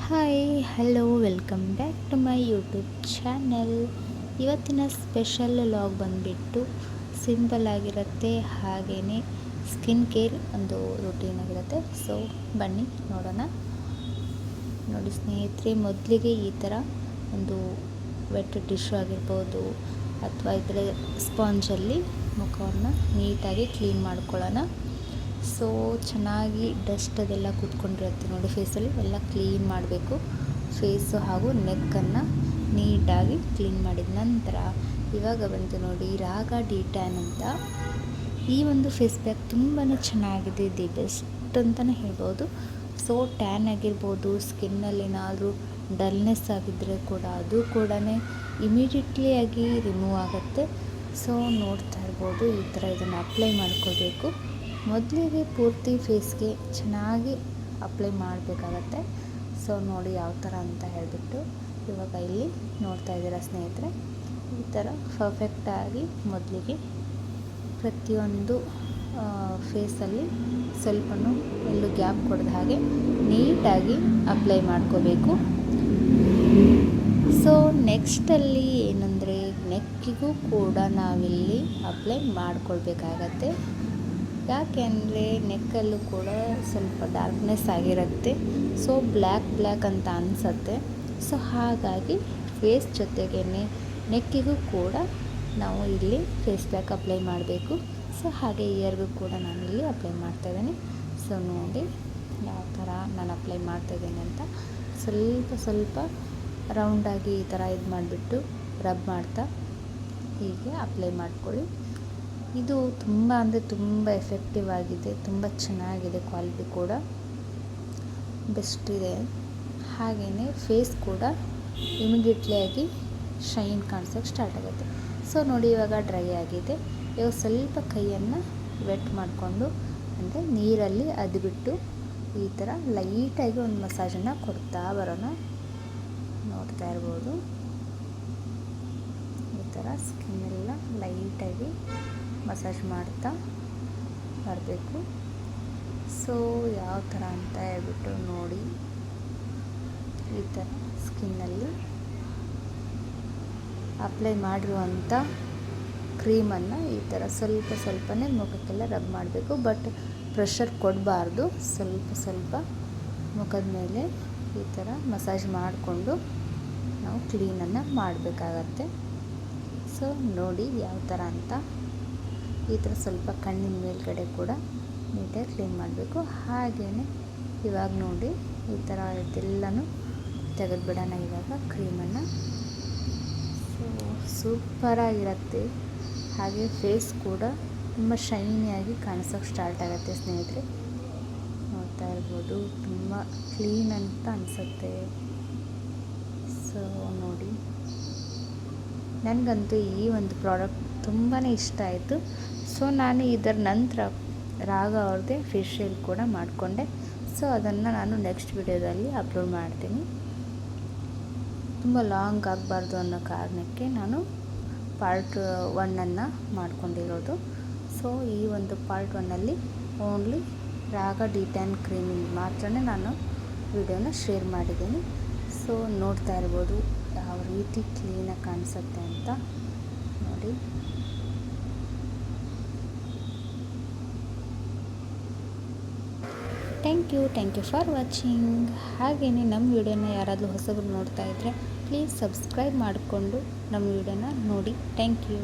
Hi hello welcome back to my YouTube channel. ಇವತ್ತಿನ special log ಬಂದುಬಿಟ್ಟು simple ಆಗಿರುತ್ತೆ, ಹಾಗೆಯೇ ಸ್ಕಿನ್ ಕೇರ್ ಒಂದು ರೂಟೀನ್ ಆಗಿರುತ್ತೆ. ಸೊ ಬನ್ನಿ ನೋಡೋಣ. ನೋಡಿ ಸ್ನೇಹಿತರೆ, ಮೊದಲಿಗೆ ಈ ಥರ ಒಂದು ವೆಟ್ ಟಿಶ್ಯೂ ಆಗಿರ್ಬೋದು ಅಥವಾ ಇದರ ಸ್ಪಾಂಜಲ್ಲಿ ಮುಖವನ್ನು ನೀಟಾಗಿ ಕ್ಲೀನ್ ಮಾಡ್ಕೊಳ್ಳೋಣ. ಸೊ ಚೆನ್ನಾಗಿ ಡಸ್ಟ್ ಅದೆಲ್ಲ ಕೂತ್ಕೊಂಡಿರುತ್ತೆ ನೋಡಿ ಫೇಸಲ್ಲಿ, ಎಲ್ಲ ಕ್ಲೀನ್ ಮಾಡಬೇಕು. ಫೇಸು ಹಾಗೂ ನೆಕ್ಕನ್ನು ನೀಟಾಗಿ ಕ್ಲೀನ್ ಮಾಡಿದ ನಂತರ ಇವಾಗ ಬಂತು ನೋಡಿ ರಾಗ ಡಿ ಟ್ಯಾನ್ ಅಂತ. ಈ ಒಂದು ಫೇಸ್ ಪ್ಯಾಕ್ ತುಂಬಾ ಚೆನ್ನಾಗಿದೆ, ದಿ ಬೆಸ್ಟ್ ಅಂತಲೇ ಹೇಳ್ಬೋದು. ಸೊ ಟ್ಯಾನ್ ಆಗಿರ್ಬೋದು, ಸ್ಕಿನ್ನಲ್ಲಿ ಏನಾದರೂ ಡಲ್ನೆಸ್ ಆಗಿದ್ದರೆ ಕೂಡ ಅದು ಕೂಡ ಇಮಿಡಿಯೇಟ್ಲಿ ಆಗಿ ರಿಮೂವ್ ಆಗುತ್ತೆ. ಸೊ ನೋಡ್ತಾ ಇರ್ಬೋದು, ಈ ಥರ ಇದನ್ನು ಅಪ್ಲೈ ಮಾಡ್ಕೊಳ್ಬೇಕು. ಮೊದಲಿಗೆ ಪೂರ್ತಿ ಫೇಸ್ಗೆ ಚೆನ್ನಾಗಿ ಅಪ್ಲೈ ಮಾಡಬೇಕಾಗತ್ತೆ. ಸೊ ನೋಡಿ ಯಾವ ಥರ ಅಂತ ಹೇಳಿಬಿಟ್ಟು ಇವಾಗ ಇಲ್ಲಿ ನೋಡ್ತಾ ಇದ್ದೀರಾ ಸ್ನೇಹಿತರೆ, ಈ ಥರ ಪರ್ಫೆಕ್ಟಾಗಿ ಮೊದಲಿಗೆ ಪ್ರತಿಯೊಂದು ಫೇಸಲ್ಲಿ ಸ್ವಲ್ಪನೂ ಎಲ್ಲೂ ಗ್ಯಾಪ್ ಕೊಡದ ಹಾಗೆ ನೀಟಾಗಿ ಅಪ್ಲೈ ಮಾಡ್ಕೋಬೇಕು. ಸೊ ನೆಕ್ಸ್ಟಲ್ಲಿ ಏನಂದರೆ ನೆಕ್ಕಿಗೂ ಕೂಡ ನಾವಿಲ್ಲಿ ಅಪ್ಲೈ ಮಾಡ್ಕೊಳ್ಬೇಕಾಗತ್ತೆ. ಯಾಕೆ ಅಂದರೆ ನೆಕ್ಕಲ್ಲೂ ಕೂಡ ಸ್ವಲ್ಪ ಡಾರ್ಕ್ನೆಸ್ ಆಗಿರುತ್ತೆ. ಸೊ ಬ್ಲ್ಯಾಕ್ ಅಂತ ಅನಿಸುತ್ತೆ. ಸೊ ಹಾಗಾಗಿ ಫೇಸ್ ಜೊತೆಗೇ ನೆಕ್ಕಿಗೂ ಕೂಡ ನಾವು ಇಲ್ಲಿ ಫೇಸ್ ಪ್ಯಾಕ್ ಅಪ್ಲೈ ಮಾಡಬೇಕು. ಸೊ ಹಾಗೆ ಇಯರ್ಗೂ ಕೂಡ ನಾನಿಲ್ಲಿ ಅಪ್ಲೈ ಮಾಡ್ತಾಯಿದ್ದೀನಿ. ಸೊ ನೋಡಿ ಯಾವ ಥರ ನಾನು ಅಪ್ಲೈ ಮಾಡ್ತಾಯಿದ್ದೀನಿ ಅಂತ. ಸ್ವಲ್ಪ ರೌಂಡಾಗಿ ಈ ಥರ ಇದು ಮಾಡಿಬಿಟ್ಟು ರಬ್ ಮಾಡ್ತಾ ಹೀಗೆ ಅಪ್ಲೈ ಮಾಡ್ಕೊಳ್ಳಿ. ಇದು ತುಂಬ ಅಂದರೆ ತುಂಬ ಎಫೆಕ್ಟಿವ್ ಆಗಿದೆ, ತುಂಬ ಚೆನ್ನಾಗಿದೆ, ಕ್ವಾಲಿಟಿ ಕೂಡ ಬೆಸ್ಟ್ ಇದೆ. ಹಾಗೆಯೇ ಫೇಸ್ ಕೂಡ ಇಮಿಡಿಯೇಟ್ಲಿ ಆಗಿ ಶೈನ್ ಕಾಣಿಸೋಕ್ಕೆ ಸ್ಟಾರ್ಟ್ ಆಗುತ್ತೆ. ಸೊ ನೋಡಿ ಇವಾಗ ಡ್ರೈ ಆಗಿದೆ. ಇವಾಗ ಸ್ವಲ್ಪ ಕೈಯನ್ನು ವೆಟ್ ಮಾಡಿಕೊಂಡು ಅಂದರೆ ನೀರಲ್ಲಿ ಅದ್ಬಿಟ್ಟು ಈ ಥರ ಲೈಟಾಗಿ ಒಂದು ಮಸಾಜನ್ನು ಕೊಡ್ತಾ ಬರೋಣ. ನೋಡ್ತಾ ಇರ್ಬೋದು, ಈ ಥರ ಸ್ಕಿನ್ನೆಲ್ಲ ಲೈಟಾಗಿ ಮಸಾಜ್ ಮಾಡ್ತಾ ಬರಬೇಕು. ಸೊ ಯಾವ ಥರ ಅಂತ ಹೇಳ್ಬಿಟ್ಟು ನೋಡಿ, ಈ ಥರ ಸ್ಕಿನ್ನಲ್ಲಿ ಅಪ್ಲೈ ಮಾಡಿರುವಂಥ ಕ್ರೀಮನ್ನು ಈ ಥರ ಸ್ವಲ್ಪನೇ ಮುಖಕ್ಕೆಲ್ಲ ರಬ್ ಮಾಡಬೇಕು. ಬಟ್ ಪ್ರೆಷರ್ ಕೊಡಬಾರ್ದು. ಸ್ವಲ್ಪ ಮುಖದ ಮೇಲೆ ಈ ಥರ ಮಸಾಜ್ ಮಾಡಿಕೊಂಡು ನಾವು ಕ್ಲೀನನ್ನು ಮಾಡಬೇಕಾಗತ್ತೆ. ಸೊ ನೋಡಿ ಯಾವ ಥರ ಅಂತ. ಈ ಥರ ಸ್ವಲ್ಪ ಕಣ್ಣಿನ ಮೇಲ್ಗಡೆ ಕೂಡ ನೀಟಾಗಿ ಕ್ಲೀನ್ ಮಾಡಬೇಕು. ಹಾಗೆಯೇ ಇವಾಗ ನೋಡಿ ಈ ಥರ ಇದೆಲ್ಲನೂ ತೆಗೆದುಬಿಡೋಣ ಇವಾಗ ಕ್ರೀಮನ್ನು. ಸೊ ಸೂಪರಾಗಿರುತ್ತೆ. ಹಾಗೆ ಫೇಸ್ ಕೂಡ ತುಂಬ ಶೈನಿಯಾಗಿ ಕಾಣಿಸೋಕ್ಕೆ ಸ್ಟಾರ್ಟ್ ಆಗುತ್ತೆ ಸ್ನೇಹಿತರೆ. ನೋಡ್ತಾ ಇರ್ಬೋದು, ತುಂಬ ಕ್ಲೀನ್ ಅಂತ ಅನಿಸುತ್ತೆ. ಸೊ ನೋಡಿ, ನನಗಂತೂ ಈ ಒಂದು ಪ್ರಾಡಕ್ಟ್ ತುಂಬಾ ಇಷ್ಟ ಆಯಿತು. ಸೊ ನಾನು ಇದರ ನಂತರ ರಾಗ ಅವ್ರದ್ದೇ ಫೇಶಿಯಲ್ ಕೂಡ ಮಾಡಿಕೊಂಡೆ. ಸೊ ಅದನ್ನು ನಾನು ನೆಕ್ಸ್ಟ್ ವಿಡಿಯೋದಲ್ಲಿ ಅಪ್ಲೋಡ್ ಮಾಡ್ತೀನಿ. ತುಂಬ ಲಾಂಗ್ ಆಗಬಾರ್ದು ಅನ್ನೋ ಕಾರಣಕ್ಕೆ ನಾನು ಪಾರ್ಟ್ 1 ಮಾಡ್ಕೊಂಡಿರೋದು. ಸೊ ಈ ಒಂದು ಪಾರ್ಟ್ 1 ಓನ್ಲಿ ರಾಗ ಡಿ ಟ್ಯಾನ್ ಕ್ರೀಮಿಂದ ಮಾತ್ರ ನಾನು ವಿಡಿಯೋನ ಶೇರ್ ಮಾಡಿದ್ದೀನಿ. ಸೊ ನೋಡ್ತಾ ಇರ್ಬೋದು ಯಾವ ರೀತಿ ಕ್ಲೀನಾಗಿ ಕಾಣಿಸುತ್ತೆ ಅಂತ ನೋಡಿ. Thank you for watching. ಹಾಗೆಯೇ ನಮ್ಮ ವಿಡಿಯೋನ ಯಾರಾದರೂ ಹೊಸಬರು ನೋಡ್ತಾ ಇದ್ದರೆ ಪ್ಲೀಸ್ ಸಬ್ಸ್ಕ್ರೈಬ್ ಮಾಡಿಕೊಂಡು ನಮ್ಮ ವಿಡಿಯೋನ ನೋಡಿ. Thank you.